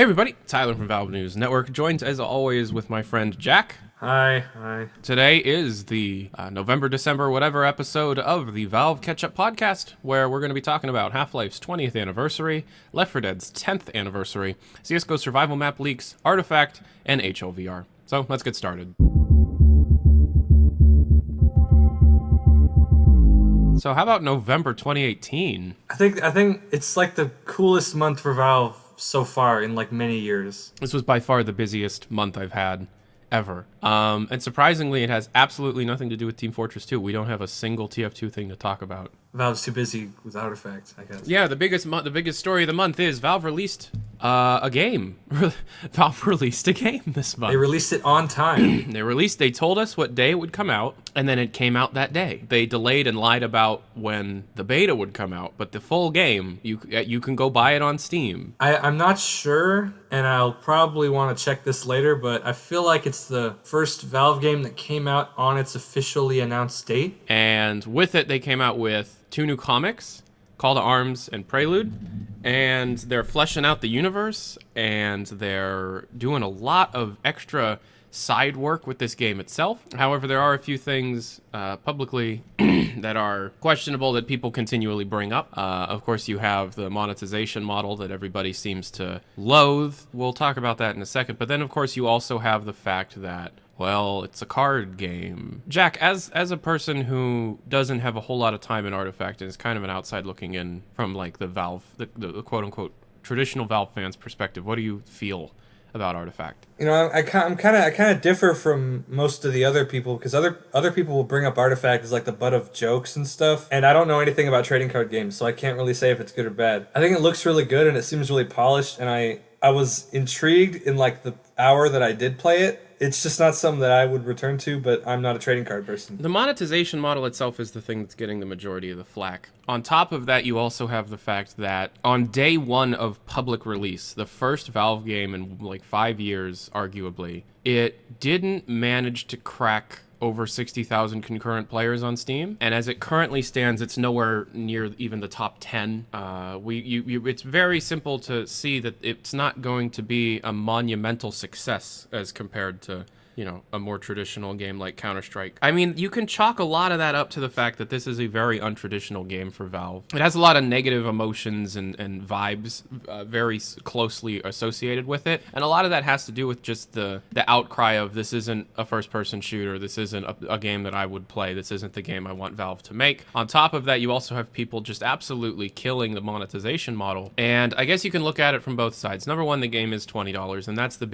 Hey everybody, Tyler from Valve News Network, joined as always with my friend Jack. Hi. Today is the November, December, whatever episode of the Valve Ketchup Podcast, where we're going to be talking about Half-Life's 20th anniversary, Left 4 Dead's 10th anniversary, CSGO survival map leaks, Artifact, and HLVR. So let's get started. So how about November 2018? I think it's like the coolest month for Valve so far in like many years. This was by far the busiest month I've had ever. And surprisingly, it has absolutely nothing to do with Team Fortress 2. We don't have a single TF2 thing to talk about. Valve's too busy with Artifact, I guess. Yeah, the biggest story of the month is Valve released a game. Valve released a game this month. They released it on time. They told us what day it would come out, and then it came out that day. They delayed and lied about when the beta would come out, but the full game, you can go buy it on Steam. I'm not sure, and I'll probably want to check this later, but I feel like it's the first Valve game that came out on its officially announced date. And with it, they came out with 2 new comics, Call to Arms and Prelude, and they're fleshing out the universe, and they're doing a lot of extra side work with this game itself. However, there are a few things publicly that are questionable that people continually bring up. Of course, you have the monetization model that everybody seems to loathe. We'll talk about that in a second. But then, of course, you also have the fact that, well, it's a card game. Jack, as a person who doesn't have a whole lot of time in Artifact and is kind of an outside looking in from like the Valve, the quote-unquote traditional Valve fans' perspective, what do you feel about Artifact? You know, I kind of differ from most of the other people, because other people will bring up Artifact as like the butt of jokes and stuff, and I don't know anything about trading card games, so I can't really say if it's good or bad. I think it looks really good and it seems really polished, and I was intrigued in like the hour that I did play it. It's just not something that I would return to, but I'm not a trading card person. The monetization model itself is the thing that's getting the majority of the flack. On top of that, you also have the fact that on day one of public release, the first Valve game in like 5 years, arguably, it didn't manage to crack over 60,000 concurrent players on Steam, and as it currently stands, it's nowhere near even the top 10. It's very simple to see that it's not going to be a monumental success as compared to, you know, a more traditional game like Counter-Strike. I mean, you can chalk a lot of that up to the fact that this is a very untraditional game for Valve. It has a lot of negative emotions and vibes very closely associated with it, and a lot of that has to do with just the outcry of this isn't a first-person shooter, this isn't a game that I would play, this isn't the game I want Valve to make. On top of that, you also have people just absolutely killing the monetization model, and I guess you can look at it from both sides. Number one, the game is $20, and that's the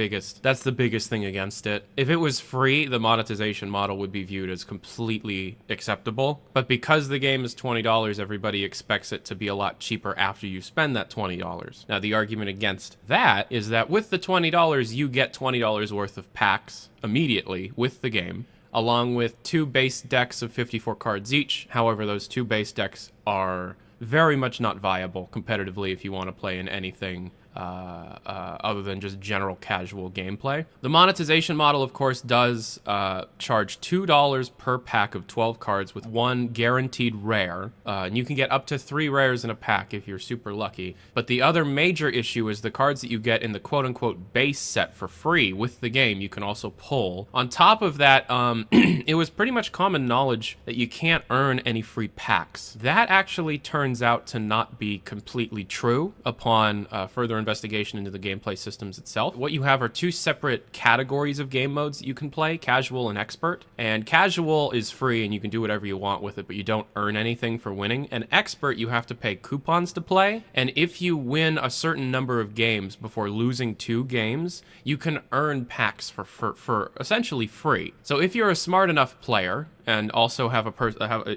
biggest thing against it. If it was free, the monetization model would be viewed as completely acceptable. But because the game is $20, everybody expects it to be a lot cheaper after you spend that $20. Now, the argument against that is that with the $20, you get $20 worth of packs immediately with the game, along with 2 base decks of 54 cards each. However, those 2 base decks are very much not viable competitively if you want to play in anything other than just general casual gameplay. The monetization model, of course, does charge $2 per pack of 12 cards with 1 guaranteed rare. And you can get up to 3 rares in a pack if you're super lucky. But the other major issue is the cards that you get in the quote-unquote base set for free with the game, you can also pull. On top of that, it was pretty much common knowledge that you can't earn any free packs. That actually turns out to not be completely true upon further investigation into the gameplay systems itself. What you have are 2 separate categories of game modes that you can play, casual and expert. And casual is free and you can do whatever you want with it, but you don't earn anything for winning. And expert, you have to pay coupons to play. And if you win a certain number of games before losing 2 games, you can earn packs for essentially free. So if you're a smart enough player, and also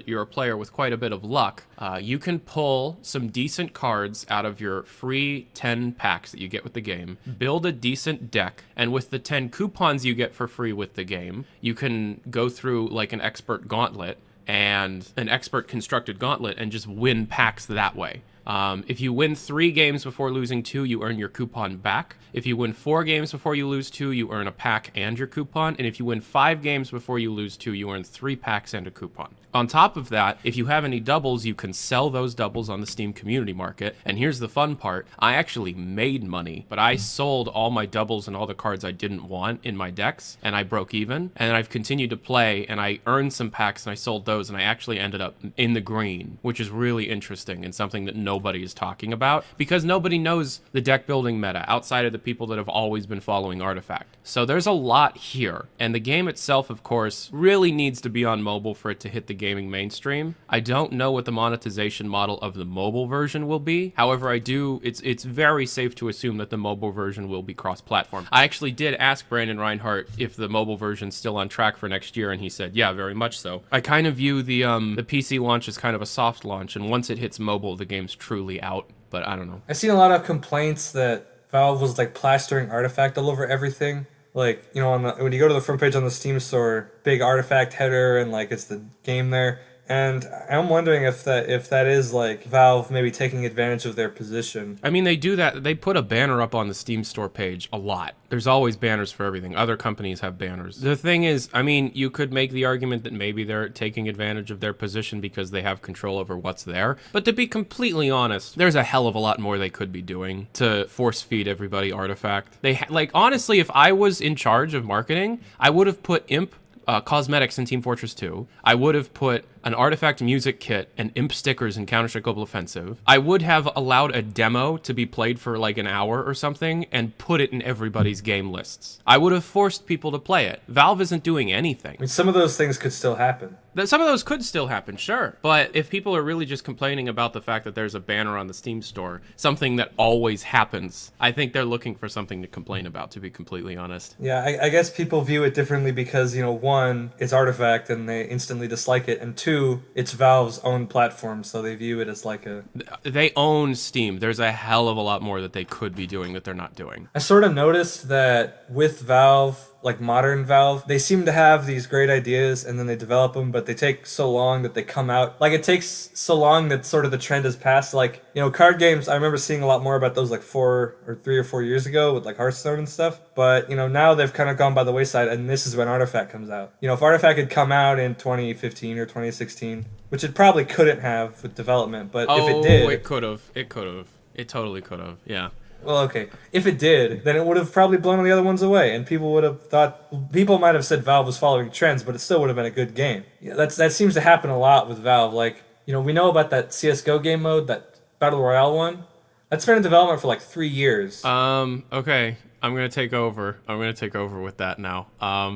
you're a player with quite a bit of luck, you can pull some decent cards out of your free 10 packs that you get with the game, build a decent deck, and with the 10 coupons you get for free with the game, you can go through like an expert gauntlet and an expert constructed gauntlet and just win packs that way. If you win 3 games before losing 2, you earn your coupon back. If you win 4 games before you lose 2, you earn a pack and your coupon. And if you win 5 games before you lose 2, you earn 3 packs and a coupon. On top of that, if you have any doubles, you can sell those doubles on the Steam community market. And here's the fun part. I actually made money, but I sold all my doubles and all the cards I didn't want in my decks, and I broke even. And I've continued to play, and I earned some packs, and I sold those, and I actually ended up in the green, which is really interesting and something that nobody is talking about, because nobody knows the deck building meta outside of the people that have always been following Artifact. So there's a lot here. And the game itself, of course, really needs to be on mobile for it to hit the gaming mainstream. I don't know what the monetization model of the mobile version will be. However, it's very safe to assume that the mobile version will be cross-platform. I actually did ask Brandon Reinhardt if the mobile version's still on track for next year, and he said, yeah, very much so. I kind of view the PC launch as kind of a soft launch, and once it hits mobile, the game's truly out, but I don't know. I've seen a lot of complaints that Valve was like plastering Artifact all over everything. Like, you know, when you go to the front page on the Steam store, big Artifact header and like it's the game there. And I'm wondering if that is like Valve maybe taking advantage of their position. I mean, they do that. They put a banner up on the Steam store page a lot. There's always banners for everything. Other companies have banners. The thing is, I mean, you could make the argument that maybe they're taking advantage of their position because they have control over what's there. But to be completely honest, there's a hell of a lot more they could be doing to force feed everybody Artifact. Like, honestly, if I was in charge of marketing, I would have put Imp cosmetics in Team Fortress 2. I would have put an Artifact music kit and Imp stickers in Counter-Strike Global Offensive. I would have allowed a demo to be played for like an hour or something and put it in everybody's game lists. I would have forced people to play it. Valve isn't doing anything. I mean, some of those things could still happen. Some of those could still happen, sure. But if people are really just complaining about the fact that there's a banner on the Steam store, something that always happens, I think they're looking for something to complain about, to be completely honest. Yeah, I guess people view it differently because, you know, one, it's Artifact and they instantly dislike it, and two, it's Valve's own platform, so they view it as like a... They own Steam. There's a hell of a lot more that they could be doing that they're not doing. I sort of noticed that with Valve, like modern Valve, they seem to have these great ideas and then they develop them, but they take so long that they come out. Like, it takes so long that sort of the trend has passed. Like, you know, card games, I remember seeing a lot more about those like 3 or 4 years ago with like Hearthstone and stuff. But, you know, now they've kind of gone by the wayside, and this is when Artifact comes out. You know, if Artifact had come out in 2015 or 2016, which it probably couldn't have with development, but if it did... it could have. It could have. It totally could have, yeah. Well, okay. If it did, then it would have probably blown the other ones away, and people would have thought... People might have said Valve was following trends, but it still would have been a good game. Yeah, that seems to happen a lot with Valve. Like, you know, we know about that CSGO game mode, that Battle Royale one. That's been in development for like 3 years. Okay. I'm going to take over. I'm going to take over with that now.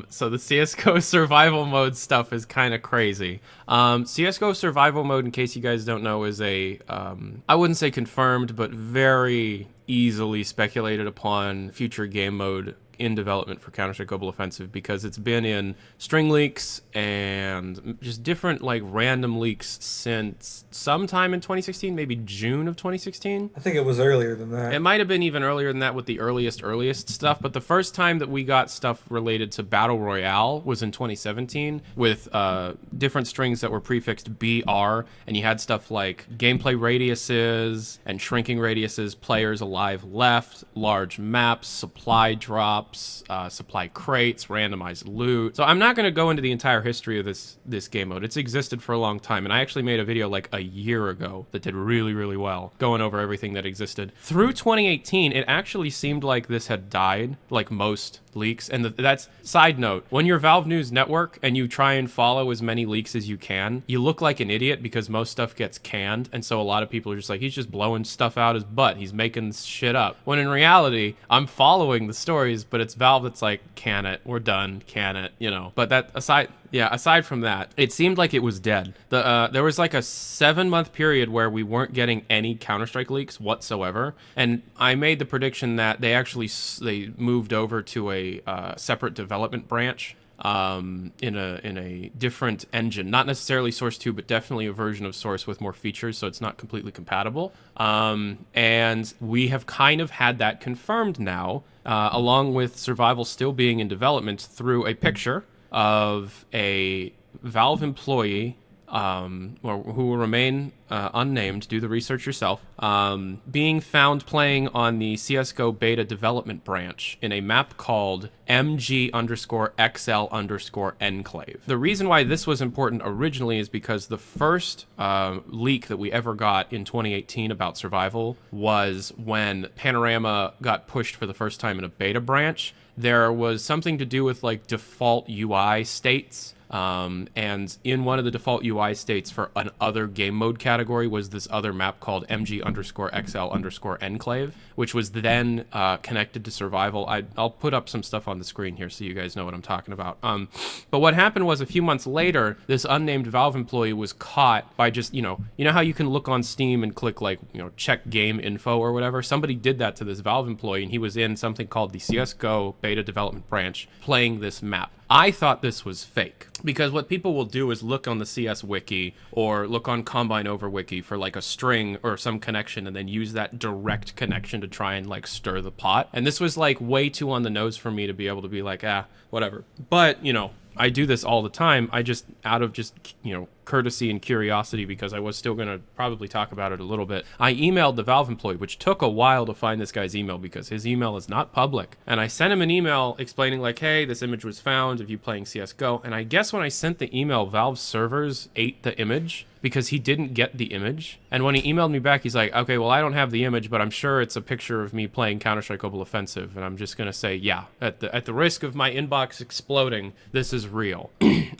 So the CSGO survival mode stuff is kind of crazy. CSGO survival mode, in case you guys don't know, is a, I wouldn't say confirmed, but very easily speculated upon future game mode in development for Counter-Strike Global Offensive, because it's been in string leaks and just different like random leaks since sometime in 2016, maybe June of 2016. I think it was earlier than that. It might have been even earlier than that with the earliest stuff, but the first time that we got stuff related to Battle Royale was in 2017 with different strings that were prefixed BR, and you had stuff like gameplay radiuses and shrinking radiuses, players alive left, large maps, supply drops, supply crates, randomized loot. So I'm not going to go into the entire history of this game mode. It's existed for a long time, and I actually made a video like a year ago that did really, really well, going over everything that existed. Through 2018, it actually seemed like this had died, like most leaks. And that's side note, when you're Valve News Network and you try and follow as many leaks as you can, you look like an idiot because most stuff gets canned, and so a lot of people are just like, he's just blowing stuff out his butt, he's making shit up, when in reality I'm following the stories, but it's Valve that's like, can it, we're done, can it, you know. But that aside from that, it seemed like it was dead. There was like a 7-month period where we weren't getting any Counter-Strike leaks whatsoever, and I made the prediction that they moved over to a separate development branch in a different engine, not necessarily Source 2, but definitely a version of Source with more features, so it's not completely compatible. And we have kind of had that confirmed now, along with Survival still being in development, through a picture of a Valve employee who will remain unnamed, do the research yourself, being found playing on the CSGO beta development branch in a map called MG_XL_Enclave. The reason why this was important originally is because the first leak that we ever got in 2018 about survival was when Panorama got pushed for the first time in a beta branch. There was something to do with like default UI states. And in one of the default UI states for an other game mode category was this other map called MG_XL_Enclave, which was then connected to survival. I'll put up some stuff on the screen here so you guys know what I'm talking about. But what happened was a few months later, this unnamed Valve employee was caught by just, you know how you can look on Steam and click like, check game info or whatever? Somebody did that to this Valve employee, and he was in something called the CSGO beta development branch playing this map. I thought this was fake because what people will do is look on the CS wiki or look on Combine Over wiki for like a string or some connection and then use that direct connection to try and like stir the pot. And this was like way too on the nose for me to be able to be like, whatever. But, I do this all the time. I just, out of just, courtesy and curiosity, because I was still going to probably talk about it a little bit, I emailed the Valve employee, which took a while to find this guy's email because his email is not public. And I sent him an email explaining like, hey, this image was found of you playing CSGO. And I guess when I sent the email, Valve's servers ate the image because he didn't get the image. And when he emailed me back, he's like, okay, well, I don't have the image, but I'm sure it's a picture of me playing Counter-Strike Global Offensive. And I'm just going to say, yeah, at the risk of my inbox exploding, this is real.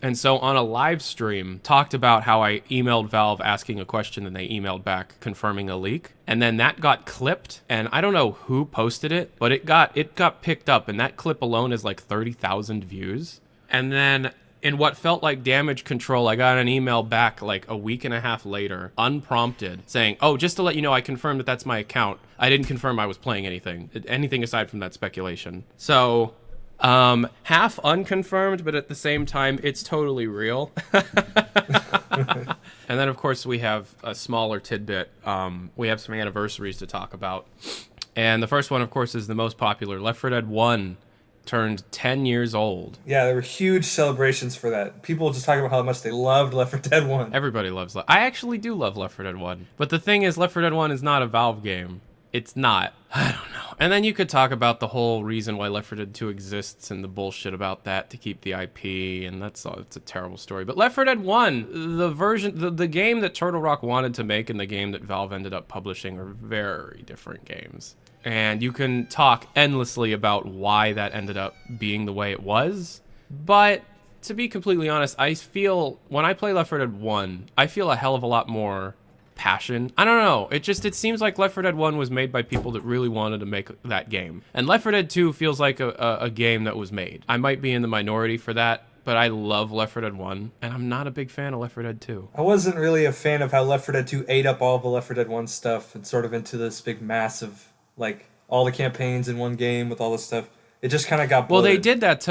And so on a live stream, talked about how I emailed Valve asking a question and they emailed back confirming a leak. And then that got clipped, and I don't know who posted it, but it got picked up, and that clip alone is like 30,000 views. And then in what felt like damage control, I got an email back like a week and a half later, unprompted, saying, oh, just to let you know, I confirmed that that's my account. I didn't confirm I was playing anything aside from that speculation. So half unconfirmed, but at the same time, it's totally real. And then, of course, we have a smaller tidbit. We have some anniversaries to talk about. And the first one, of course, is the most popular. Left 4 Dead 1 turned 10 years old. Yeah, there were huge celebrations for that. People just talking about how much they loved Left 4 Dead 1. Everybody loves I actually do love Left 4 Dead 1. But the thing is, Left 4 Dead 1 is not a Valve game. It's not. I don't know. And then you could talk about the whole reason why Left 4 Dead 2 exists and the bullshit about that to keep the IP, and it's a terrible story. But Left 4 Dead 1, the game that Turtle Rock wanted to make and the game that Valve ended up publishing are very different games. And you can talk endlessly about why that ended up being the way it was. But to be completely honest, I feel when I play Left 4 Dead 1, I feel a hell of a lot more passion. I don't know. It seems like Left 4 Dead 1 was made by people that really wanted to make that game. And Left 4 Dead 2 feels like a game that was made. I might be in the minority for that, but I love Left 4 Dead 1, and I'm not a big fan of Left 4 Dead 2. I wasn't really a fan of how Left 4 Dead 2 ate up all the Left 4 Dead 1 stuff and sort of into this big mass of, like, all the campaigns in one game with all this stuff. It just kind of got bloated. Well, they did that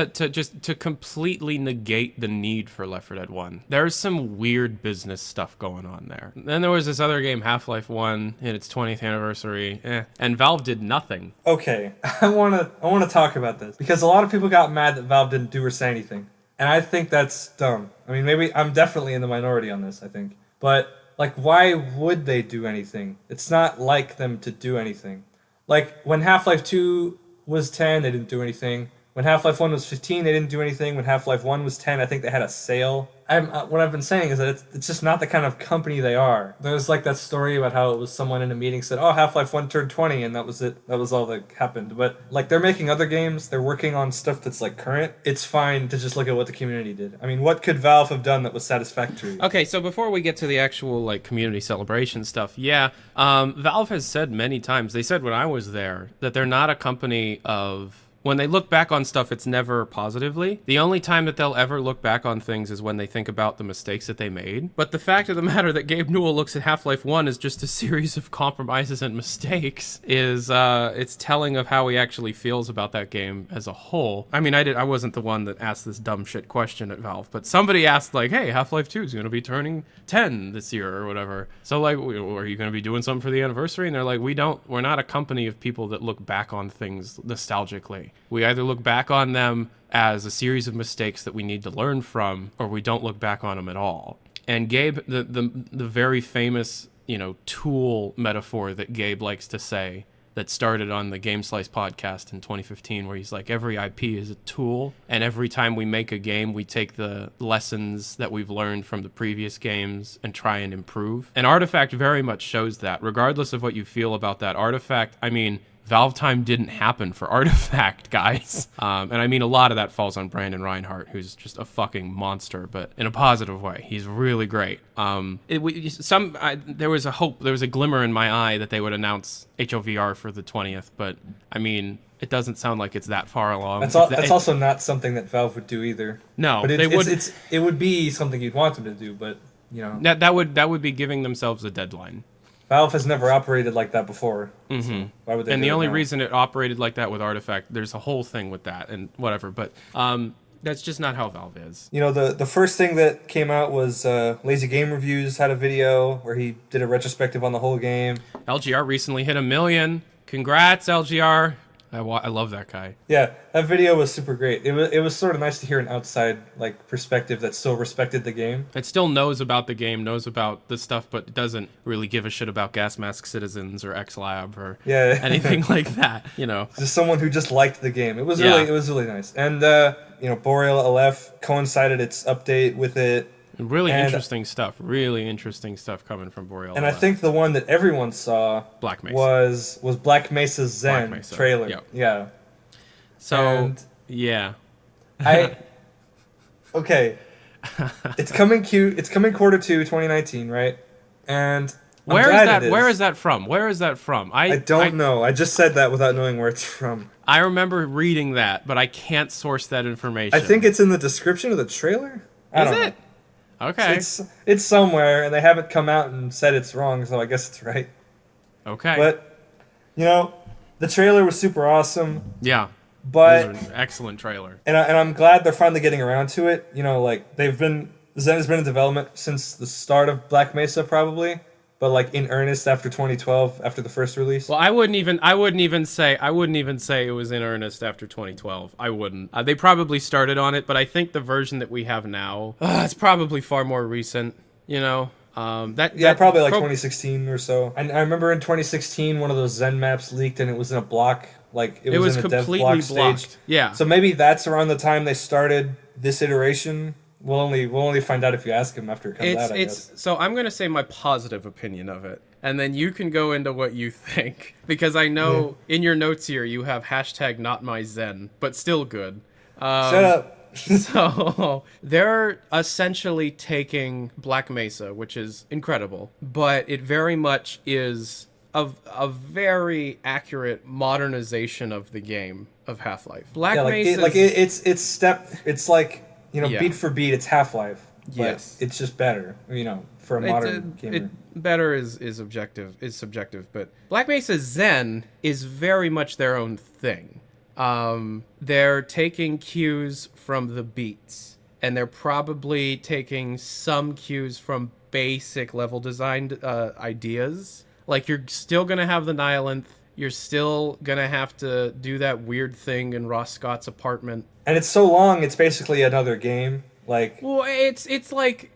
to completely negate the need for Left 4 Dead 1. There's some weird business stuff going on there. Then there was this other game, Half-Life 1, in its 20th anniversary, and Valve did nothing. Okay, I want to talk about this because a lot of people got mad that Valve didn't do or say anything, and I think that's dumb. I mean, maybe I'm definitely in the minority on this, I think. But, like, why would they do anything? It's not like them to do anything. Like, when Half-Life 2 was 10, they didn't do anything. When Half-Life 1 was 15, they didn't do anything. When Half-Life 1 was 10, I think they had a sale. What I've been saying is that it's just not the kind of company they are. There's like that story about how it was someone in a meeting said, oh, Half-Life 1 turned 20, and that was it. That was all that happened. But like they're making other games. They're working on stuff that's like current. It's fine to just look at what the community did. I mean, what could Valve have done that was satisfactory? Okay, so before we get to the actual like community celebration stuff, Valve has said many times, they said when I was there, that they're not a company of... When they look back on stuff, it's never positively. The only time that they'll ever look back on things is when they think about the mistakes that they made. But the fact of the matter that Gabe Newell looks at Half-Life 1 as just a series of compromises and mistakes is, it's telling of how he actually feels about that game as a whole. I mean, I wasn't the one that asked this dumb shit question at Valve, but somebody asked, like, hey, Half-Life 2 is going to be turning 10 this year or whatever. So, like, are you going to be doing something for the anniversary? And they're like, we're not a company of people that look back on things nostalgically. We either look back on them as a series of mistakes that we need to learn from, or we don't look back on them at all. And Gabe, the very famous, tool metaphor that Gabe likes to say that started on the Game Slice podcast in 2015, where he's like, every IP is a tool, and every time we make a game, we take the lessons that we've learned from the previous games and try and improve. And Artifact very much shows that. Regardless of what you feel about that Artifact, Valve time didn't happen for Artifact, guys. And a lot of that falls on Brandon Reinhardt, who's just a fucking monster, but in a positive way. He's really great. There was a hope, there was a glimmer in my eye that they would announce HLVR for the 20th, but it doesn't sound like it's that far along. That's also not something that Valve would do either. No, but it would be something you'd want them to do, but that would be giving themselves a deadline. Valve has never operated like that before. Mm-hmm. So why would they? And the only reason it operated like that with Artifact, there's a whole thing with that and whatever, but that's just not how Valve is. The first thing that came out was Lazy Game Reviews had a video where he did a retrospective on the whole game. LGR recently hit 1 million. Congrats, LGR. I love that guy. Yeah, that video was super great. It was sort of nice to hear an outside perspective that still respected the game. It still knows about the game, knows about the stuff, but doesn't really give a shit about Gas Mask Citizens or XLab or anything like that. Just someone who just liked the game. It was really nice. And Boreal Alyph coincided its update with it. Really interesting stuff coming from Boreal. And I think the one that everyone saw Black Mesa. was Black Mesa's Zen trailer. Yep. Yeah. So, okay. It's coming quarter 2, 2019, right? And Where is that from? I don't know. I just said that without knowing where it's from. I remember reading that, but I can't source that information. I think it's in the description of the trailer. I don't know. Okay. It's somewhere, and they haven't come out and said it's wrong, so I guess it's right. Okay. But, the trailer was super awesome. Yeah. But it was an excellent trailer. And I'm glad they're finally getting around to it. Zen has been in development since the start of Black Mesa, probably. But in earnest after 2012, after the first release. Well, I wouldn't even say it was in earnest after 2012. I wouldn't. They probably started on it, but I think the version that we have now, it's probably far more recent. Probably 2016 or so. I remember in 2016 one of those Zen maps leaked and it was in a block. It was in a dev block stage. Yeah. So maybe that's around the time they started this iteration. We'll only find out if you ask him after it comes out, I guess. So I'm going to say my positive opinion of it, and then you can go into what you think. Because I know in your notes here you have #NotMyZen, but still good. Shut up. So they're essentially taking Black Mesa, which is incredible, but it very much is a very accurate modernization of the game of Half-Life. Black Mesa, beat for beat, it's Half-Life. Yes, it's just better. For a modern gamer. Better is subjective, but Black Mesa Zen is very much their own thing. They're taking cues from the beats, and they're probably taking some cues from basic level design ideas. You're still gonna have the Nihilanth. You're still gonna have to do that weird thing in Ross Scott's apartment. And it's so long, it's basically another game. Well, it's like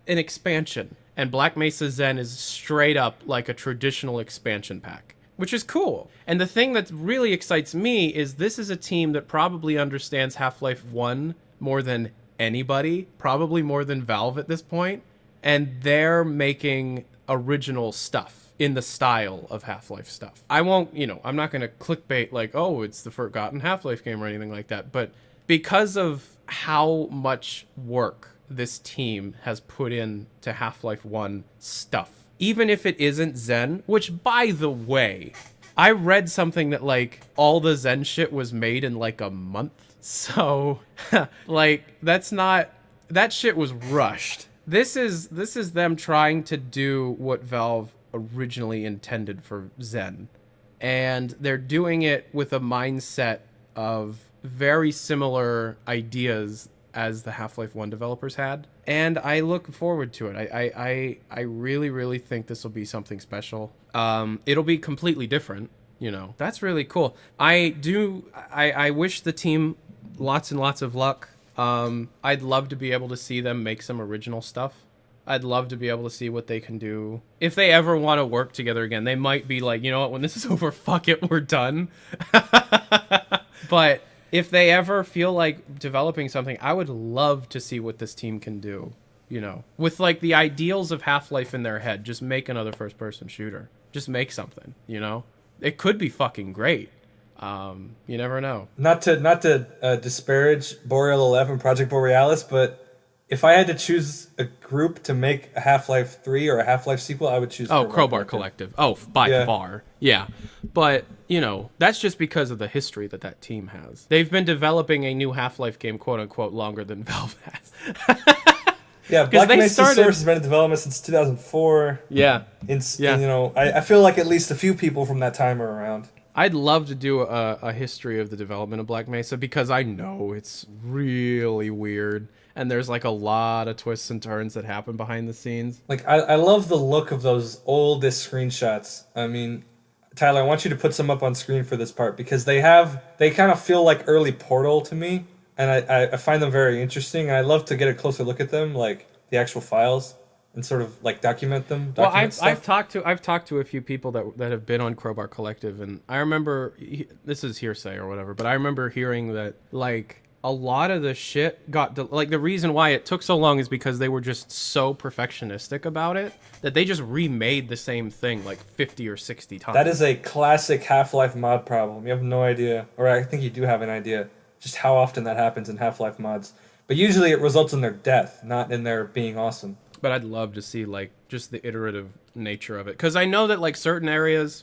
an expansion. And Black Mesa Zen is straight up like a traditional expansion pack, which is cool. And the thing that really excites me is this is a team that probably understands Half-Life 1 more than anybody, probably more than Valve at this point, and they're making original stuff in the style of Half-Life stuff. I'm not going to clickbait it's the forgotten Half-Life game or anything like that, but because of how much work this team has put into Half-Life 1 stuff, even if it isn't Zen, which, by the way, I read something that all the Zen shit was made in a month, so that shit was rushed. This is them trying to do what Valve originally intended for Zen, and they're doing it with a mindset of very similar ideas as the Half-Life 1 developers had, and I look forward to it. I really, really think this will be something special. It'll be completely different, That's really cool. I wish the team lots and lots of luck. I'd love to be able to see them make some original stuff. I'd love to be able to see what they can do. If they ever want to work together again, they might be like, you know what, when this is over, fuck it, we're done. But if they ever feel like developing something, I would love to see what this team can do, you know, with like the ideals of Half-Life in their head. Just make another first-person shooter. Just make something, you know? It could be fucking great. You never know. Not to disparage Boreal 11 Project Borealis, but if I had to choose a group to make a Half-Life 3 or a Half-Life sequel, I would choose Crowbar Collective. Oh, by far. Yeah. But, you know, that's just because of the history that team has. They've been developing a new Half-Life game, quote-unquote, longer than Valve has. Yeah, Black Mesa Source has been in development since 2004. Yeah. You know, I feel like at least a few people from that time are around. I'd love to do a history of the development of Black Mesa because I know it's really weird. And there's like a lot of twists and turns that happen behind the scenes. Like, I love the look of those oldest screenshots. I mean, Tyler, I want you to put some up on screen for this part because they kind of feel like early Portal to me. And I find them very interesting. And I'd love to get a closer look at them, like the actual files, and sort of like document them. I've talked to a few people that have been on Crowbar Collective, and I remember, this is hearsay or whatever, but I remember hearing that like a lot of the shit like the reason why it took so long is because they were just so perfectionistic about it that they just remade the same thing like 50 or 60 times. That is a classic Half-Life mod problem. You have no idea, or I think you do have an idea, just how often that happens in Half-Life mods. But usually it results in their death, not in their being awesome. But I'd love to see like just the iterative nature of it, because I know that like certain areas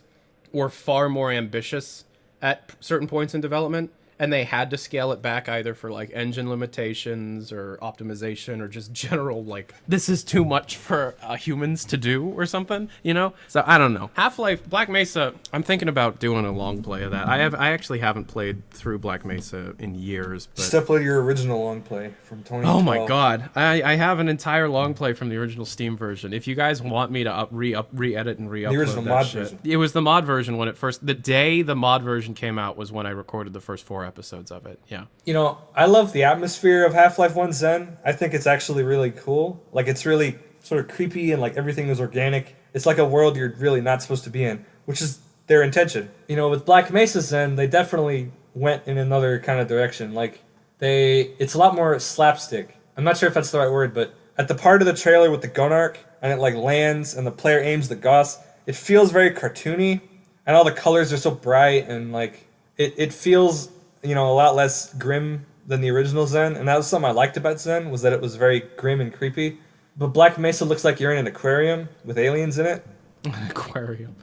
were far more ambitious at certain points in development, and they had to scale it back either for like engine limitations or optimization or just general like this is too much for humans to do or something, you know? So I don't know. Half-Life Black Mesa, I'm thinking about doing a long play of that. I actually haven't played through Black Mesa in years. But just upload your original long play from 2012. Oh my god. I have an entire long play from the original Steam version. If you guys want me to re-edit and re-upload the original that mod shit. version. It was the mod version when the day the mod version came out was when I recorded the first 4 episodes of it. Yeah. You know, I love the atmosphere of Half-Life 1 Zen. I think it's actually really cool. Like, it's really sort of creepy and like everything is organic. It's like a world you're really not supposed to be in, which is their intention. You know, with Black Mesa Zen, they definitely went in another kind of direction. Like, it's a lot more slapstick. I'm not sure if that's the right word, but at the part of the trailer with the gun arc and it like lands and the player aims the Gauss, it feels very cartoony and all the colors are so bright and like it feels, you know, a lot less grim than the original Zen, and that was something I liked about Zen, was that it was very grim and creepy. But Black Mesa looks like you're in an aquarium with aliens in it. Aquarium.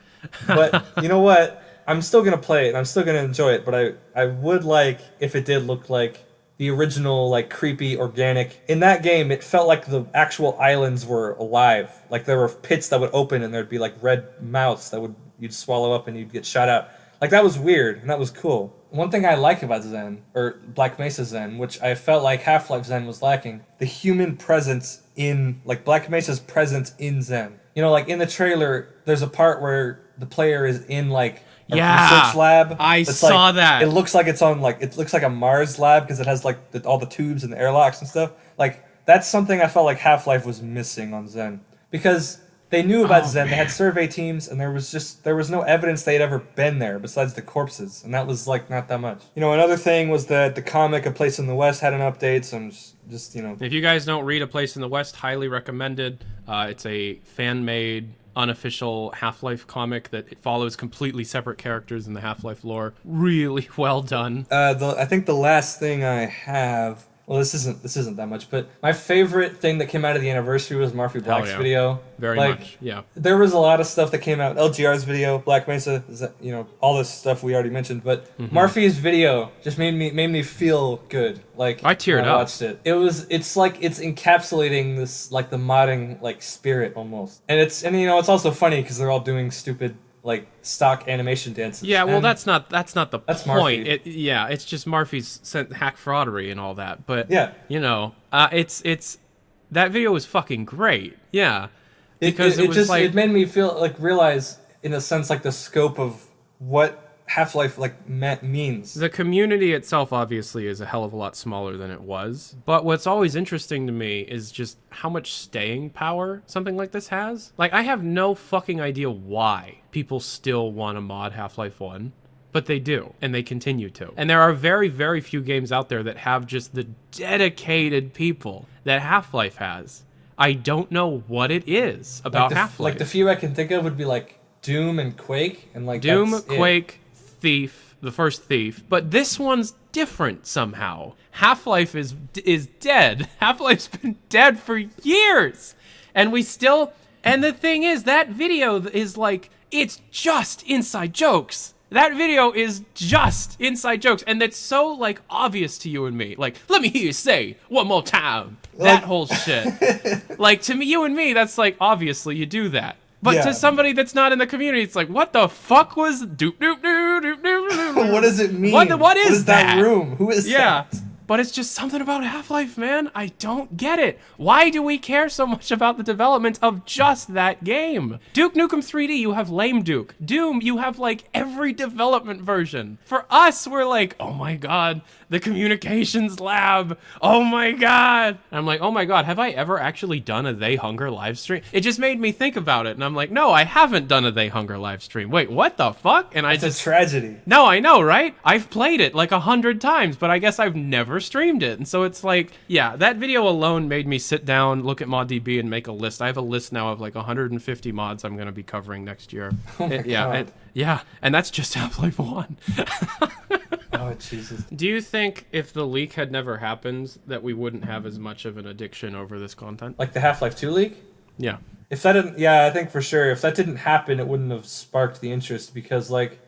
But you know what? I'm still going to play it, and I'm still going to enjoy it, but I would like if it did look like the original, like, creepy, organic. In that game, it felt like the actual islands were alive. Like, there were pits that would open, and there'd be, like, red mouths that you'd swallow up, and you'd get shot out. Like, that was weird, and that was cool. One thing I like about Zen, or Black Mesa Zen, which I felt like Half-Life Zen was lacking, the human presence in, like, Black Mesa's presence in Zen. You know, like, in the trailer, there's a part where the player is in, like, a research lab. I saw that. It looks like it's on, like, it looks like a Mars lab, because it has, like, all the tubes and the airlocks and stuff. Like, that's something I felt like Half-Life was missing on Zen. Because they knew about Zen, they had survey teams, and there was no evidence they had ever been there besides the corpses, and that was like not that much. You know, another thing was that the comic A Place in the West had an update, so I'm just you know. If you guys don't read A Place in the West, highly recommended. It's a fan-made, unofficial Half-Life comic that it follows completely separate characters in the Half-Life lore. Really well done. I think the last thing I have. Well, this isn't that much, but my favorite thing that came out of the anniversary was Marphy Black's video. Very much, yeah. There was a lot of stuff that came out. LGR's video, Black Mesa, you know, all this stuff we already mentioned. But Marphy's video just made me feel good. Like, I teared up. I watched it. It's like it's encapsulating this, like, the modding, like, spirit almost. And you know, it's also funny because they're all doing stupid, like, stock animation dances. Yeah, well, that's not the that's point. Marphy. It's just Marphy's hack fraudery and all that. But yeah, you know, it's that video was fucking great. Yeah, because it made me feel like realize in a sense like the scope of what Half-Life means. The community itself obviously is a hell of a lot smaller than it was. But what's always interesting to me is just how much staying power something like this has. Like, I have no fucking idea why people still want to mod Half-Life 1. But they do, and they continue to. And there are very, very few games out there that have just the dedicated people that Half-Life has. I don't know what it is about Half-Life. Like, the few I can think of would be, like, Doom and Quake. And like Doom, Quake, Thief, the first Thief. But this one's different somehow. Half-Life is dead. Half-Life's been dead for years. And we still... And the thing is, that video is like, it's just inside jokes. That video is just inside jokes, and that's so, like, obvious to you and me. Like, let me hear you say one more time. That whole shit. Like, to me, you and me, that's, like, obviously you do that. But to somebody that's not in the community, it's like, what the fuck was doop doop doop doop doop? What does it mean? What is that room? Who is that? Yeah. But it's just something about Half-Life, man. I don't get it. Why do we care so much about the development of just that game? Duke Nukem 3D, you have lame Duke. Doom, you have, like, every development version. For us, we're like, oh my god, the communications lab. Oh my god. And I'm like, oh my god, have I ever actually done a They Hunger live stream? It just made me think about it. And I'm like, no, I haven't done a They Hunger live stream. Wait, what the fuck? And It's a tragedy. No, I know, right? I've played it like 100 times, but I guess I've never streamed it. And so it's like, yeah, that video alone made me sit down, look at ModDB, and make a list. I have a list now of like 150 mods I'm going to be covering next year. Oh my God. And that's just Half-Life 1. Oh, Jesus. Do you think if the leak had never happened that we wouldn't have as much of an addiction over this content? Like the Half-Life 2 leak? Yeah. If that didn't, I think for sure. If that didn't happen, it wouldn't have sparked the interest because, like,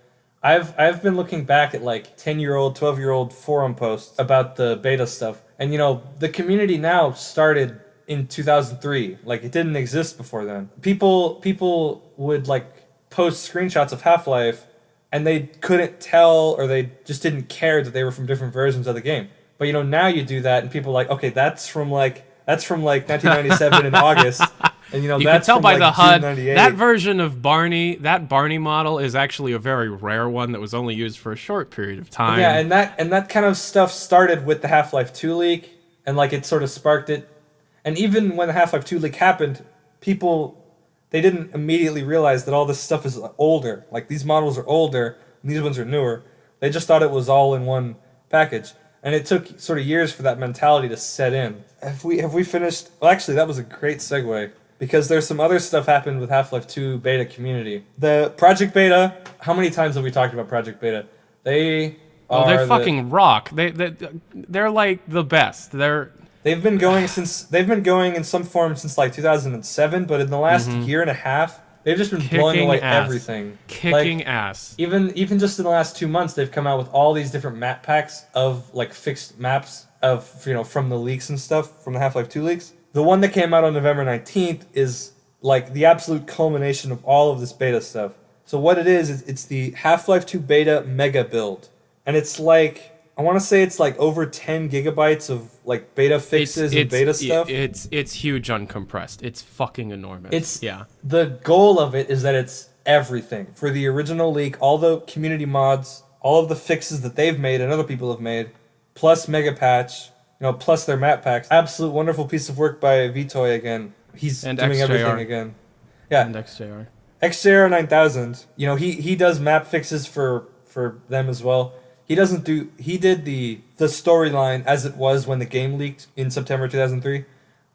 I've been looking back at like 10-year-old, 12-year-old forum posts about the beta stuff, and you know the community now started in 2003. Like it didn't exist before then. People would like post screenshots of Half-Life, and they couldn't tell or they just didn't care that they were from different versions of the game. But you know now you do that, and people are like, okay, that's from like 1997 in August. And you know, you that's can tell from, by like, the HUD. June 98. That version of Barney, that Barney model is actually a very rare one that was only used for a short period of time. Yeah, and that kind of stuff started with the Half-Life 2 leak, and like it sort of sparked it. And even when the Half-Life 2 leak happened, they didn't immediately realize that all this stuff is older. Like these models are older, and these ones are newer. They just thought it was all in one package. And it took sort of years for that mentality to set in. Have we finished? Well, actually, that was a great segue. Because there's some other stuff happened with Half-Life 2 beta community. The Project Beta, how many times have we talked about Project Beta? They fucking rock. They're like the best. They've been going in some form since like 2007, but in the last year and a half, they've just been blowing away everything. Kicking ass. Even just in the last 2 months, they've come out with all these different map packs of like fixed maps of, you know, from the leaks and stuff, from the Half-Life 2 leaks. The one that came out on November 19th is like the absolute culmination of all of this beta stuff. So what it is it's the Half-Life 2 beta mega build. And it's like, I want to say it's like over 10 gigabytes of like beta fixes and beta stuff. It's huge uncompressed. It's fucking enormous. The goal of it is that it's everything. For the original leak, all the community mods, all of the fixes that they've made and other people have made, plus mega patch, you know, plus their map packs. Absolute wonderful piece of work by Vitoy again. He's doing everything again. Yeah. And XJR. XJR 9000. You know, he does map fixes for them as well. He did the storyline as it was when the game leaked in September 2003.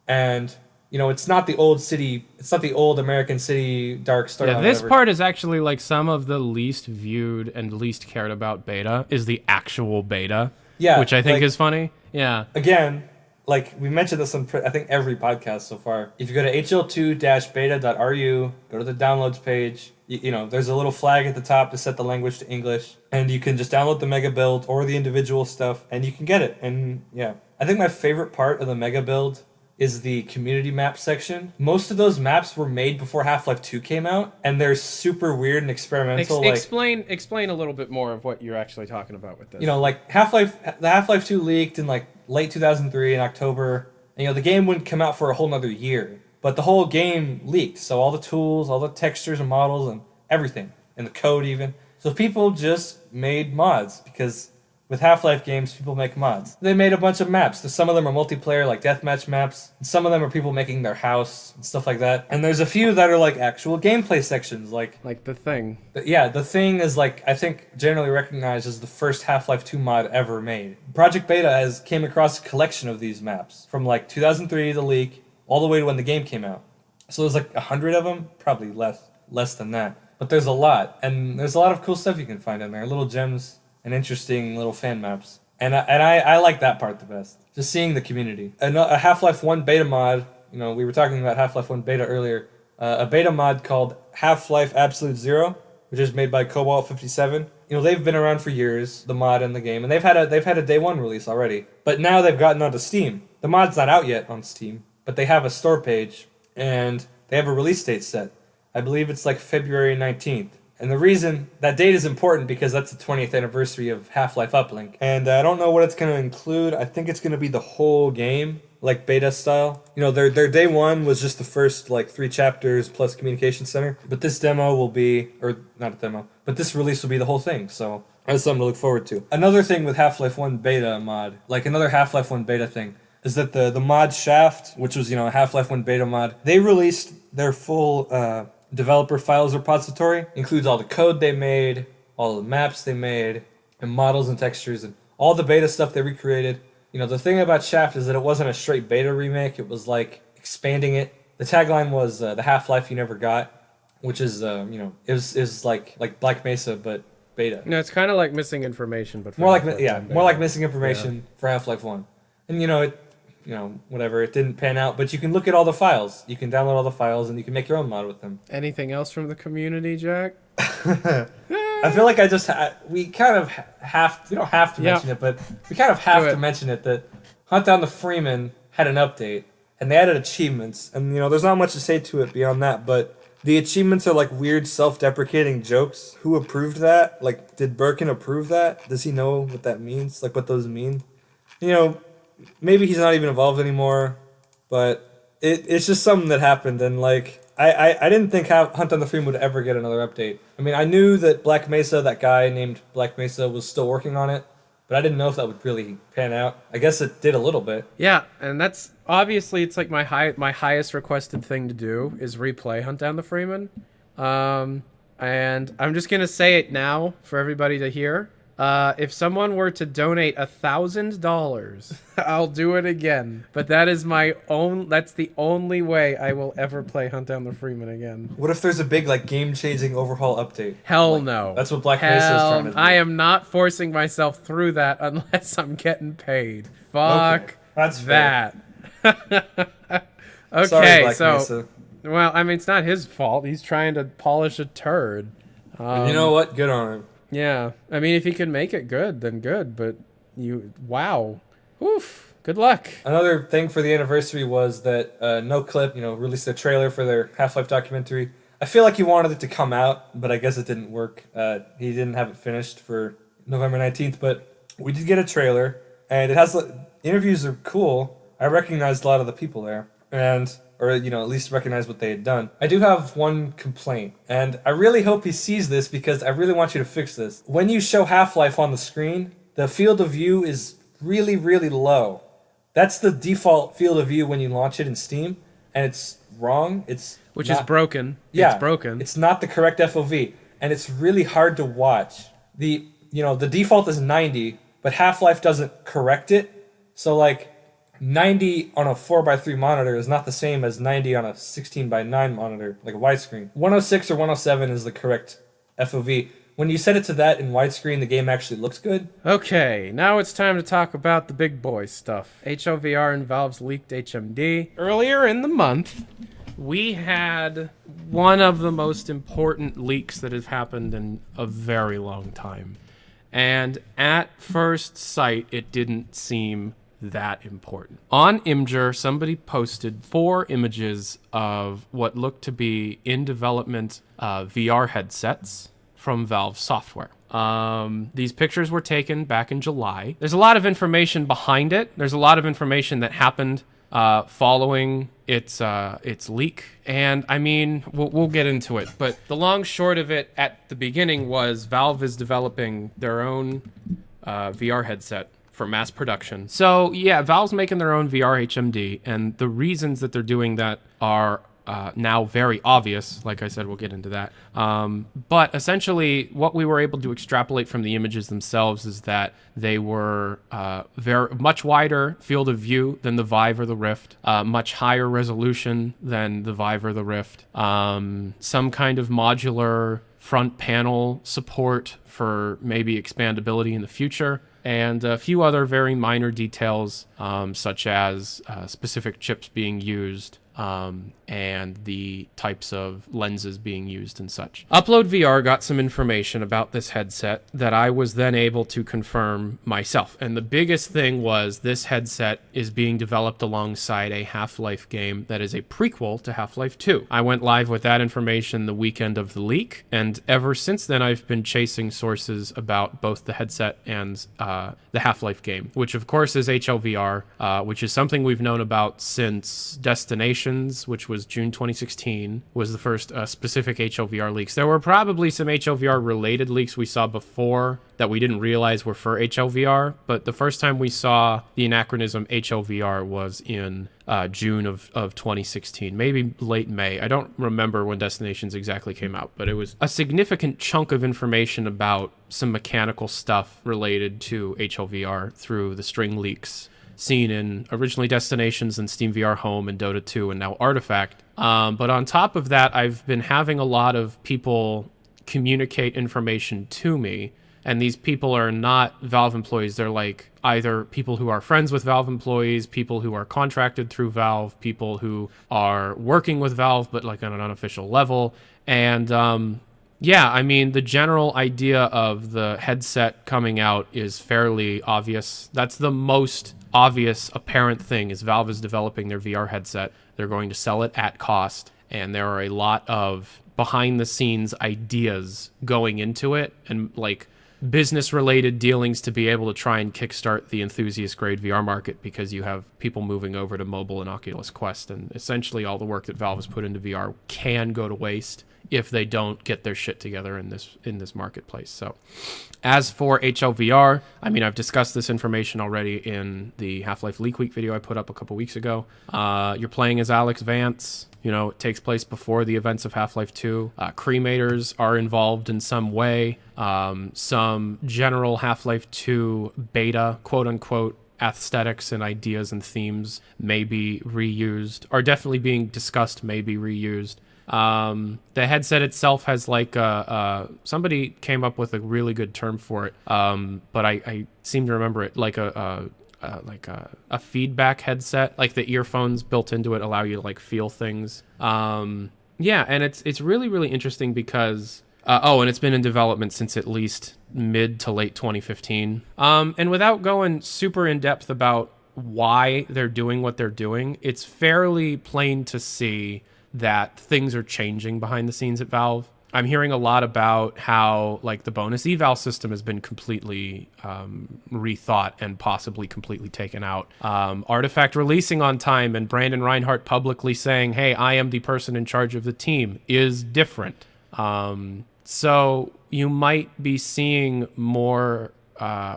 And you know, it's not the old American City dark storyline. Yeah, this part is actually like some of the least viewed and least cared about beta is the actual beta. Yeah. Which I think is funny. Yeah. Again, like we mentioned this on I think every podcast so far. If you go to hl2-beta.ru, go to the downloads page, you know, there's a little flag at the top to set the language to English, and you can just download the mega build or the individual stuff, and you can get it. And yeah, I think my favorite part of the mega build is the community map section. Most of those maps were made before Half-Life 2 came out, and they're super weird and experimental. Explain a little bit more of what you're actually talking about with this. You know, like the Half-Life 2 leaked in like late 2003 in October, and you know the game wouldn't come out for a whole nother year. But the whole game leaked, so all the tools, all the textures and models and everything, and the code even, So people just made mods because with Half-Life games, people make mods. They made a bunch of maps. Some of them are multiplayer, like deathmatch maps. And some of them are people making their house and stuff like that. And there's a few that are like actual gameplay sections, like The Thing. Yeah, The Thing is like, I think generally recognized as the first Half-Life 2 mod ever made. Project Beta came across a collection of these maps from like 2003, the leak, all the way to when the game came out. So there's like 100 of them, probably less than that. But there's a lot, and there's a lot of cool stuff you can find in there, little gems and interesting little fan maps. And I like that part the best, just seeing the community. A Half-Life 1 beta mod, we were talking about Half-Life 1 beta earlier, a beta mod called Half-Life Absolute Zero, which is made by Cobalt 57. They've been around for years, the mod and the game, and they've had a day one release already. But now they've gotten onto Steam. The mod's not out yet on Steam, but they have a store page, and they have a release date set. I believe it's like February 19th. And the reason that date is important because that's the 20th anniversary of Half-Life Uplink. And I don't know what it's going to include. I think it's going to be the whole game, like beta style. Their day one was just the first like 3 chapters plus communication center. But this demo will be, or not a demo, but this release will be the whole thing. So that's something to look forward to. Another thing with Half-Life 1 beta mod, like another Half-Life 1 beta thing, is that the mod Shaft, which was, a Half-Life 1 beta mod, they released their full developer files repository. Includes all the code they made, all the maps they made, and models and textures, and all the beta stuff they recreated. The thing about Shaft is that it wasn't a straight beta remake, it was like expanding it. The tagline was the Half-Life you never got, which is, is like Black Mesa, but beta. No, it's kind of like Missing Information, but for more like Missing Information for Half-Life 1. And whatever, it didn't pan out, but you can look at all the files. You can download all the files and you can make your own mod with them. Anything else from the community, Jack? I feel like we kind of we don't have to mention it, but we kind of have to mention it that Hunt Down the Freeman had an update and they added achievements. And, there's not much to say to it beyond that, but the achievements are like weird self-deprecating jokes. Who approved that? Like, did Birkin approve that? Does he know what that means? Like, what those mean? Maybe he's not even involved anymore, but it's just something that happened, and like I didn't think Hunt on the Freeman would ever get another update. I mean, I knew that Black Mesa, that guy named Black Mesa, was still working on it, but I didn't know if that would really pan out. I guess it did a little bit. Yeah, and that's obviously it's like my highest requested thing to do is replay Hunt Down the Freeman, and I'm just gonna say it now for everybody to hear. If someone were to donate $1,000, I'll do it again. But that's the only way I will ever play Hunt Down the Freeman again. What if there's a big, like, game-changing overhaul update? Hell no. That's what Black Mesa is trying to do. I am not forcing myself through that unless I'm getting paid. Fuck okay. That's that. Okay, sorry, Black Mesa. Well, I mean, it's not his fault. He's trying to polish a turd. And you know what? Good on him. Yeah, I mean, if he can make it good, then good. But wow, oof, good luck. Another thing for the anniversary was that NoClip, released a trailer for their Half-Life documentary. I feel like he wanted it to come out, but I guess it didn't work. He didn't have it finished for November 19th, but we did get a trailer, and it has interviews are cool. I recognized a lot of the people there, or at least recognize what they had done. I do have one complaint, and I really hope he sees this because I really want you to fix this. When you show Half-Life on the screen, the field of view is really, really low. That's the default field of view when you launch it in Steam, and it's wrong. It's broken. Yeah, it's broken. It's not the correct FOV, and it's really hard to watch. The default is 90, but Half-Life doesn't correct it, so like 90 on a 4x3 monitor is not the same as 90 on a 16:9 monitor, like a widescreen. 106 or 107 is the correct FOV. When you set it to that in widescreen, the game actually looks good. Okay, now it's time to talk about the big boy stuff. HLVR and Valve's leaked HMD. Earlier in the month, we had one of the most important leaks that have happened in a very long time. And at first sight, it didn't seem that important. On Imgur, somebody posted 4 images of what looked to be in development VR headsets from Valve software. These pictures were taken back in July. There's a lot of information behind it. There's a lot of information that happened following its leak. And I mean, we'll get into it. But the long short of it at the beginning was Valve is developing their own VR headset for mass production. So yeah, Valve's making their own VR HMD, and the reasons that they're doing that are now very obvious. Like I said, we'll get into that. But essentially, what we were able to extrapolate from the images themselves is that they were very much wider field of view than the Vive or the Rift, much higher resolution than the Vive or the Rift, some kind of modular front panel support for maybe expandability in the future, and a few other very minor details, such as specific chips being used, and the types of lenses being used and such. Upload VR got some information about this headset that I was then able to confirm myself. And the biggest thing was this headset is being developed alongside a Half-Life game that is a prequel to Half-Life 2. I went live with that information the weekend of the leak, and ever since then I've been chasing sources about both the headset and the Half-Life game, which of course is HLVR, which is something we've known about since Destinations, which was June 2016, was the first specific HLVR leaks. There were probably some HLVR related leaks we saw before that we didn't realize were for HLVR, but the first time we saw the anachronism HLVR was in June of 2016, maybe late May. I don't remember when Destinations exactly came out, but it was a significant chunk of information about some mechanical stuff related to HLVR through the string leaks seen in originally Destinations and SteamVR Home and Dota 2 and now Artifact. But on top of that, I've been having a lot of people communicate information to me, and these people are not Valve employees. They're like either people who are friends with Valve employees, people who are contracted through Valve, people who are working with Valve but like on an unofficial level. And yeah, I mean, the general idea of the headset coming out is fairly obvious. That's the most obvious apparent thing, is Valve is developing their VR headset. They're going to sell it at cost, and there are a lot of behind the scenes ideas going into it and like business related dealings to be able to try and kickstart the enthusiast grade VR market, because you have people moving over to mobile and Oculus Quest, and essentially all the work that Valve has put into VR can go to waste if they don't get their shit together in this marketplace. So as for HLVR, I mean, I've discussed this information already in the Half-Life Leak Week video I put up a couple weeks ago. You're playing as Alex Vance. You know, it takes place before the events of Half-Life 2. Cremators are involved in some way. Some general Half-Life 2 beta, quote-unquote, aesthetics and ideas and themes may be reused, are definitely being discussed, may be reused. The headset itself has like somebody came up with a really good term for it, but I seem to remember it like a feedback headset, like the earphones built into it allow you to like feel things. Yeah, and it's really, really interesting because and it's been in development since at least mid to late 2015. And without going super in depth about why they're doing what they're doing, it's fairly plain to see that things are changing behind the scenes at Valve. I'm hearing a lot about how like the bonus eval system has been completely rethought and possibly completely taken out. Artifact releasing on time and Brandon Reinhardt publicly saying, hey, I am the person in charge of the team, is different. So you might be seeing more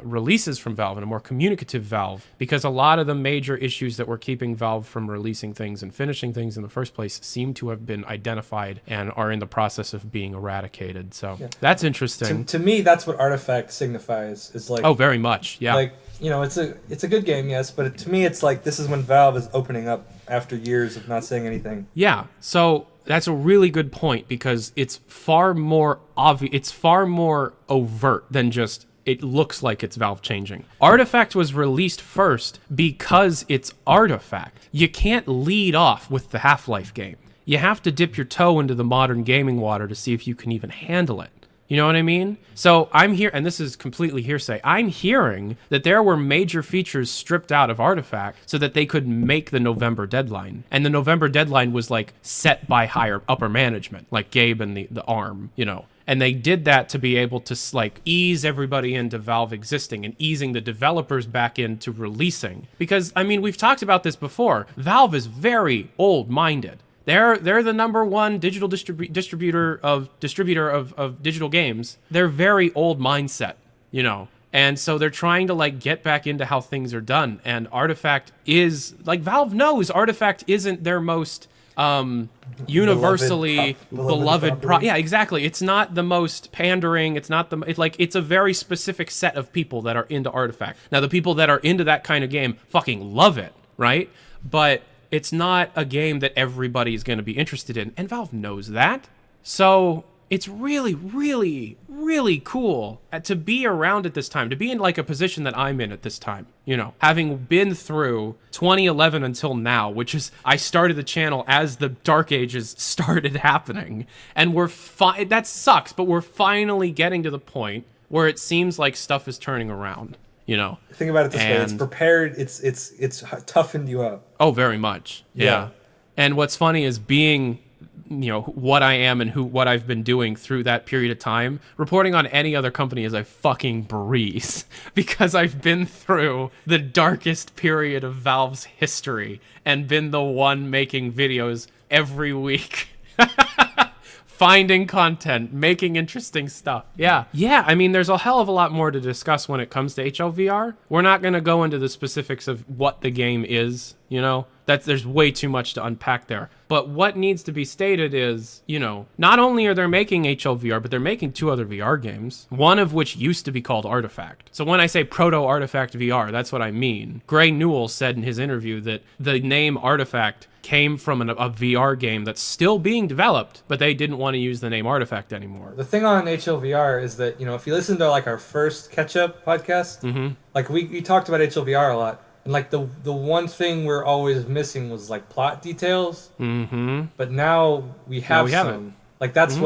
releases from Valve and a more communicative Valve, because a lot of the major issues that were keeping Valve from releasing things and finishing things in the first place seem to have been identified and are in the process of being eradicated. So yeah, that's interesting. To me, that's what Artifact signifies. Is like, oh, very much, yeah. Like, you know, it's a good game, yes, but to me, it's like this is when Valve is opening up after years of not saying anything. Yeah. So that's a really good point, because it's far more obvious. It's far more overt than just it looks like it's Valve changing. Artifact was released first because it's Artifact. You can't lead off with the Half-Life game. You have to dip your toe into the modern gaming water to see if you can even handle it. You know what I mean? So I'm here, and this is completely hearsay, I'm hearing that there were major features stripped out of Artifact so that they could make the November deadline. And the November deadline was like set by upper management, like Gabe and the ARM, you know. And they did that to be able to like ease everybody into Valve existing and easing the developers back into releasing. Because, I mean, we've talked about this before. Valve is very old-minded. They're the number one digital distributor of digital games. They're very old mindset, you know. And so they're trying to like get back into how things are done. And Artifact is like Valve knows Artifact isn't their most universally beloved yeah, exactly. It's not the most pandering. It's not it's a very specific set of people that are into Artifact. Now the people that are into that kind of game fucking love it, right? But it's not a game that everybody's going to be interested in, and Valve knows that. So it's really, really, really cool to be around at this time, to be in like a position that I'm in at this time, you know, having been through 2011 until now, which is, I started the channel as the Dark Ages started happening, and that sucks, but we're finally getting to the point where it seems like stuff is turning around, you know. Think about it this way, it's prepared, it's toughened you up. Oh, very much. Yeah. And what's funny is being, you know, what I am and what I've been doing through that period of time, reporting on any other company is a fucking breeze because I've been through the darkest period of Valve's history and been the one making videos every week. Finding content, making interesting stuff. Yeah. I mean, there's a hell of a lot more to discuss when it comes to HLVR. We're not going to go into the specifics of what the game is, you know. There's way too much to unpack there. But what needs to be stated is, you know, not only are they making HLVR, but they're making 2 other VR games, one of which used to be called Artifact. So when I say Proto-Artifact VR, that's what I mean. Gray Newell said in his interview that the name Artifact came from a VR game that's still being developed, but they didn't want to use the name Artifact anymore. The thing on HLVR is that, you know, if you listen to like our first Ketchup podcast, like we talked about HLVR a lot. And like the one thing we're always missing was like plot details. But now we have some. Like that's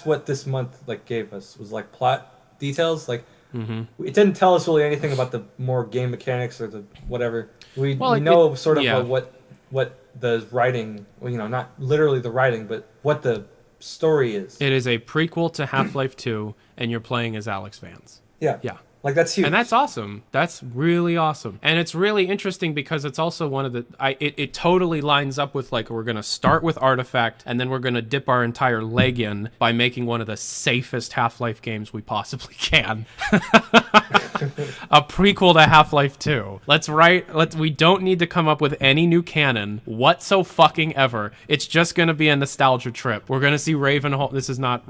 what this month like gave us was like plot details. Like it didn't tell us really anything about the more game mechanics or the whatever. We know sort of what the writing, well, you know, not literally the writing, but what the story is. It is a prequel to Half-Life 2, and you're playing as Alex Vance. Yeah. Like, that's huge. And that's awesome. That's really awesome. And it's really interesting because it's also one of the... It totally lines up with, like, we're going to start with Artifact, and then we're going to dip our entire leg in by making one of the safest Half-Life games we possibly can. A prequel to Half-Life 2. We don't need to come up with any new canon whatsoever. It's just going to be a nostalgia trip. We're going to see Ravenholm. This is not...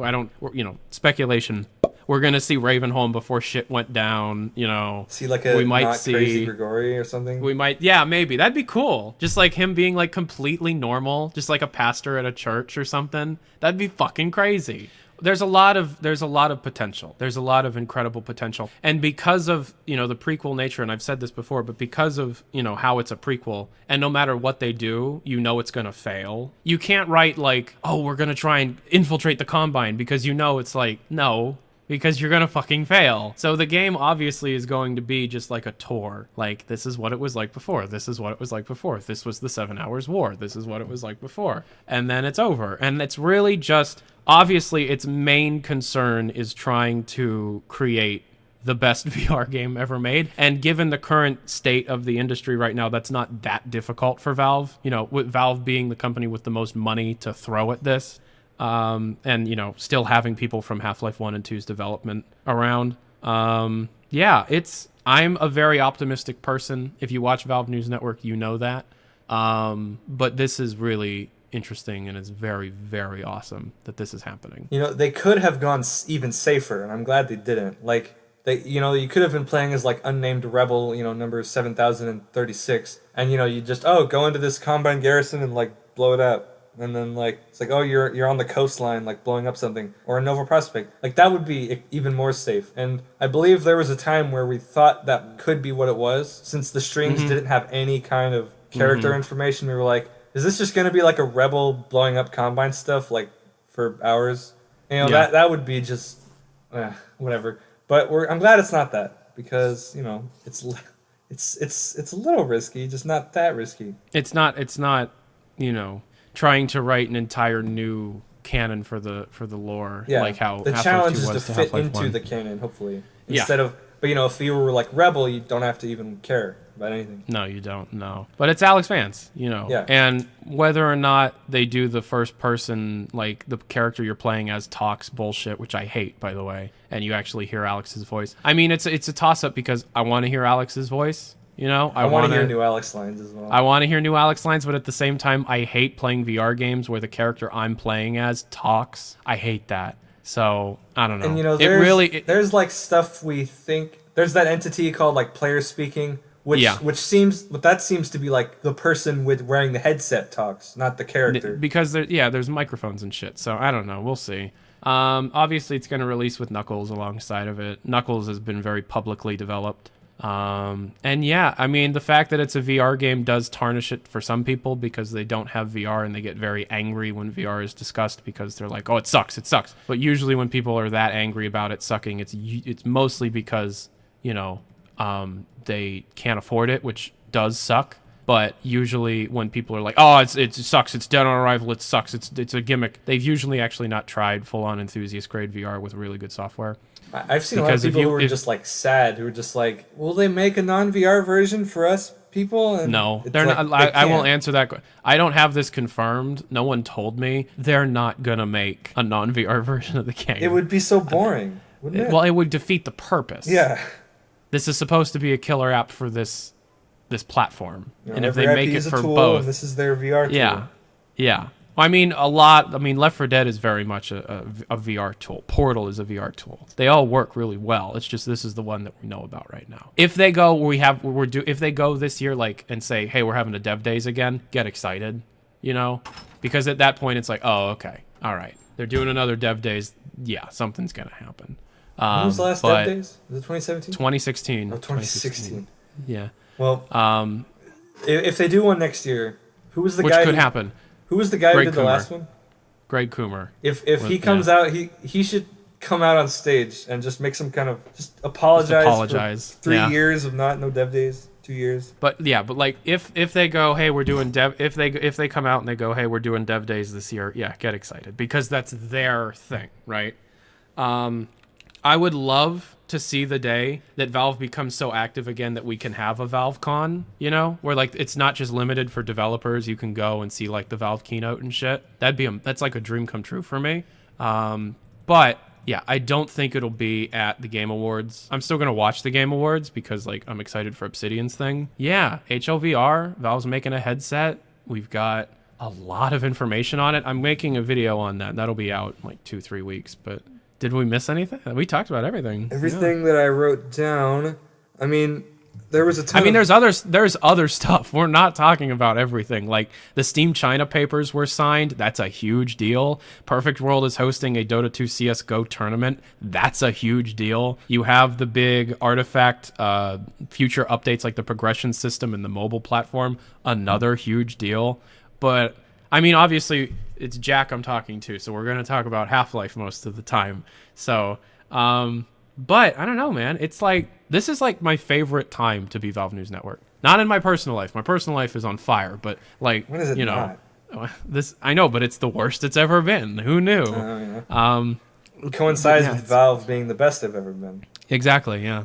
speculation. We're going to see Ravenholm before shit went down, you know. See like a crazy Grigori or something? We might, yeah, maybe. That'd be cool. Just like him being like completely normal, just like a pastor at a church or something. That'd be fucking crazy. There's a lot of potential. There's a lot of incredible potential. And because of, you know, the prequel nature, and I've said this before, but because of, you know, how it's a prequel, and no matter what they do, you know it's going to fail. You can't write like, oh, we're going to try and infiltrate the Combine, because you know it's like, no, because you're gonna fucking fail. So the game obviously is going to be just like a tour. Like, this is what it was like before. This is what it was like before. This was the 7 Hours War. This is what it was like before. And then it's over. And it's really just, obviously its main concern is trying to create the best VR game ever made. And given the current state of the industry right now, that's not that difficult for Valve. You know, with Valve being the company with the most money to throw at this. And, you know, still having people from Half-Life 1 and 2's development around. I'm a very optimistic person. If you watch Valve News Network, you know that. But this is really interesting, and it's very, very awesome that this is happening. You know, they could have gone even safer, and I'm glad they didn't. Like, you could have been playing as, like, unnamed rebel, you know, number 7036, and, you know, you just, go into this Combine garrison and, like, blow it up. And then, like, it's like, oh, you're on the coastline, like, blowing up something. Or a Nova Prospect. Like, that would be even more safe. And I believe there was a time where we thought that could be what it was. Since the streams didn't have any kind of character information, we were like, is this just going to be, like, a rebel blowing up Combine stuff, like, for hours? You know, that would be just, whatever. But I'm glad it's not that. Because, you know, it's a little risky, just not that risky. It's not, you know... trying to write an entire new canon for the lore. Yeah, like how the Half-Life challenge 2 is to was fit Half-Life into 1. the canon, hopefully. Yeah. Instead of, but if you were like Rebel, you don't have to even care about anything. No, you don't. No, but it's Alex Vance, Yeah. And whether or not they do the first person, like the character you're playing as talks bullshit, which I hate, by the way, and you actually hear Alex's voice. I mean, it's a toss up because I want to hear Alex's voice. I want to hear new Alex lines as well. I want to hear new Alex lines, but at the same time, I hate playing VR games where the character I'm playing as talks. I hate that. So I don't know. And there's like stuff we think there's that entity called like player speaking, which seems to be like the person with wearing the headset talks, not the character. Because there's microphones and shit. So I don't know. We'll see. Obviously, it's going to release with Knuckles alongside of it. Knuckles has been very publicly developed. And yeah, I mean, the fact that it's a VR game does tarnish it for some people because they don't have VR and they get very angry when VR is discussed because they're like, oh, it sucks. But usually when people are that angry about it sucking, it's mostly because, they can't afford it, which does suck. But usually when people are like, oh, it sucks, it's dead on arrival, it sucks, it's a gimmick, they've usually actually not tried full-on enthusiast-grade VR with really good software. I've seen a lot of people who are just like sad, who are just like, will they make a non-VR version for us people? And no, they're not. I will answer that. I don't have this confirmed. No one told me. They're not going to make a non-VR version of the game. It would be so boring, wouldn't it? Well, it would defeat the purpose. Yeah. This is supposed to be a killer app for this platform. And if they every make IP it is a for tool, both. and this is their VR tool. Yeah. I mean, Left 4 Dead is very much a VR tool. Portal is a VR tool. They all work really well. It's just this is the one that we know about right now. If they go, if they go this year, and say, hey, we're having a dev days again, get excited, because at that point it's like, oh, okay, all right, they're doing another dev days. Yeah, something's gonna happen. When was the last dev days? Was it 2017? 2016. Oh, 2016. Yeah. Well, if they do one next year, who was the guy? Which could happen. Who was the guy who did the last one? Greg Coomer. If he comes out, he should come out on stage and just make some kind of apologize. For 3 years of no dev days, 2 years. But if they go, hey, we're doing dev. If they come out and they go, hey, we're doing dev days this year, yeah, get excited because that's their thing, right? I would love to see the day that Valve becomes so active again that we can have a ValveCon, where it's not just limited for developers. You can go and see the Valve keynote and shit. That's like a dream come true for me. But yeah, I don't think it'll be at the Game Awards. I'm still gonna watch the Game Awards because I'm excited for Obsidian's thing. Yeah, HLVR, Valve's making a headset. We've got a lot of information on it. I'm making a video on that. That'll be out in 2-3 weeks, but. Did we miss anything? We talked about everything. Everything that I wrote down. I mean, there was a ton. There's other stuff. We're not talking about everything. Like the Steam China papers were signed. That's a huge deal. Perfect World is hosting a Dota 2 CS:GO tournament. That's a huge deal. You have the big Artifact future updates like the progression system and the mobile platform. Another huge deal. But obviously. It's Jack I'm talking to, so we're going to talk about Half-Life most of the time. So, but I don't know, man. It's this is my favorite time to be Valve News Network. Not in my personal life. My personal life is on fire, but when is it not? This I know, but it's the worst it's ever been. Who knew? It coincides with Valve being the best they've ever been. Exactly, yeah.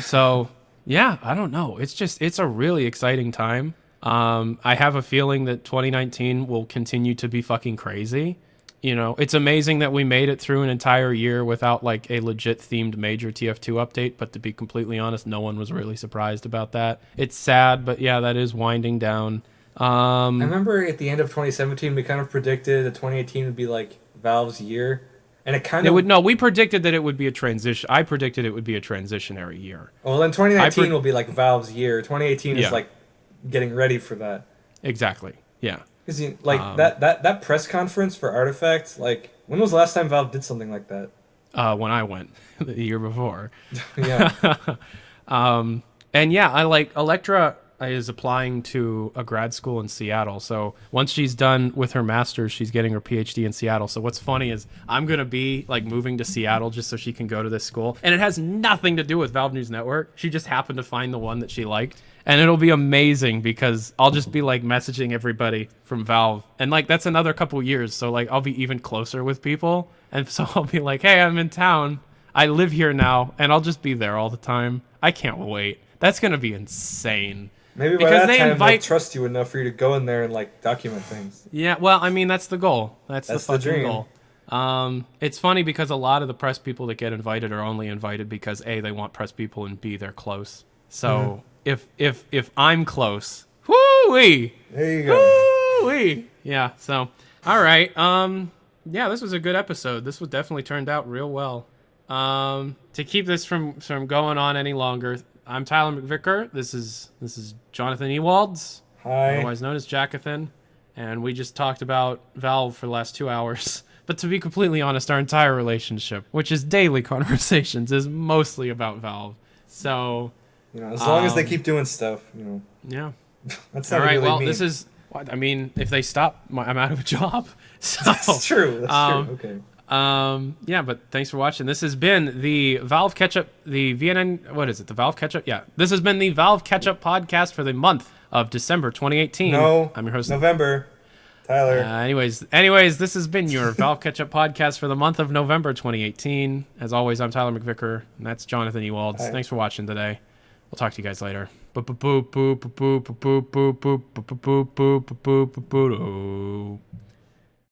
So, yeah, I don't know. It's a really exciting time. I have a feeling that 2019 will continue to be fucking crazy. It's amazing that we made it through an entire year without a legit themed major TF2 update, but to be completely honest, no one was really surprised about that. It's sad, but yeah, that is winding down. I remember at the end of 2017, we kind of predicted that 2018 would be Valve's year. And we predicted that it would be a transition. I predicted it would be a transitionary year. Well, then 2019 will be Valve's year. 2018 is getting ready for that. Exactly. Yeah. Because that press conference for Artifact, when was the last time Valve did something like that? When I went the year before. Yeah. And yeah, I Electra is applying to a grad school in Seattle. So once she's done with her master's, she's getting her PhD in Seattle. So what's funny is I'm going to be like moving to Seattle just so she can go to this school. And it has nothing to do with Valve News Network. She just happened to find the one that she liked. And it'll be amazing because I'll just be like messaging everybody from Valve. And like that's another couple years. So like I'll be even closer with people. And so I'll be like, hey, I'm in town. I live here now. And I'll just be there all the time. I can't wait. That's going to be insane. Maybe by that time they'll trust you enough for you to go in there and like document things. Yeah, well, I mean, that's the goal. That's the fucking dream. Goal. It's funny because a lot of the press people that get invited are only invited because A, they want press people, and B, they're close. So if I'm close, whoo-wee! There you go. Woo-wee! Yeah, so, all right. Yeah, this was a good episode. This was definitely turned out real well. To keep this from going on any longer, I'm Tyler McVicker. This is Jonathan Ewalds, hi, otherwise known as Jackathan, and we just talked about Valve for the last 2 hours. But to be completely honest, our entire relationship, which is daily conversations, is mostly about Valve. So, as long as they keep doing stuff, yeah. That's not all right. really Well, mean. this is. I mean, if they stop, I'm out of a job. So, That's true. That's true. Okay. Yeah, but thanks for watching. This has been the Valve Ketchup, the VNN, what is it? The Valve Ketchup? Yeah. This has been the Valve Ketchup Podcast for the month of December 2018. No, I'm your host, November. Tyler. Anyways, this has been your Valve Ketchup Podcast for the month of November 2018. As always, I'm Tyler McVicker, and that's Jonathan Ewalds. Hi. Thanks for watching today. We'll talk to you guys later. Boop boop boop boop boop boop boop boop boop boop boop boop boop boop boop.